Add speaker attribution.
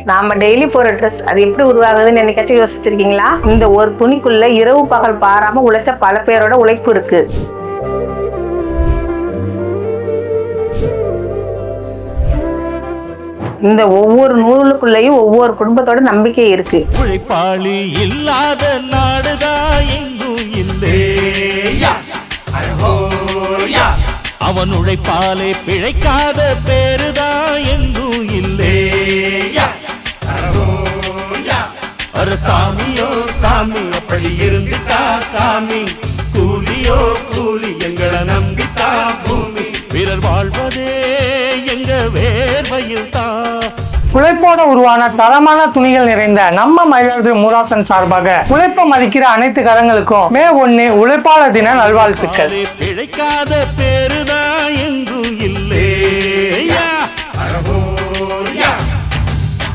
Speaker 1: நாம டெய்லி போற ட்ரெஸ் அது எப்படி உருவாகுதுன்னு என்னைக்காச்சும் யோசிச்சிருக்கீங்களா? இந்த ஒரு துணிக்குள்ள இரவு பகல் பாராம உழைச்ச பல பேரோட உழைப்பு இருக்கு. இந்த ஒவ்வொரு நூலுக்குள்ளேயும் ஒவ்வொரு குடும்பத்தோட நம்பிக்கை இருக்கு.
Speaker 2: உழைப்பாளி இல்லாத நாடுதான் எங்கும் இல்லையா, அவன் உழைப்பாலே பிழைக்காத பேருதான் எங்கும் இல்லையா. அர சாமியோ சாமி அப்படி இருந்துட்டா காமி, கூலியோ கூலி எங்களை நம்பிட்டா பூமி, வீரர் வாழ்வதே எங்க வேர்வையில் தான்.
Speaker 3: உழைப்போட உருவான தரமான துணிகள் நிறைந்த நம்ம மயிலாடுதுறை மூராசன் சார்பாக உழைப்ப மதிக்கிற அனைத்து கரங்களுக்கும் மே 1 உழைப்பாளர் தின நல்வாழ்த்துக்கள்.
Speaker 2: பிழைக்காத பேருதான் எங்கும் இல்லை.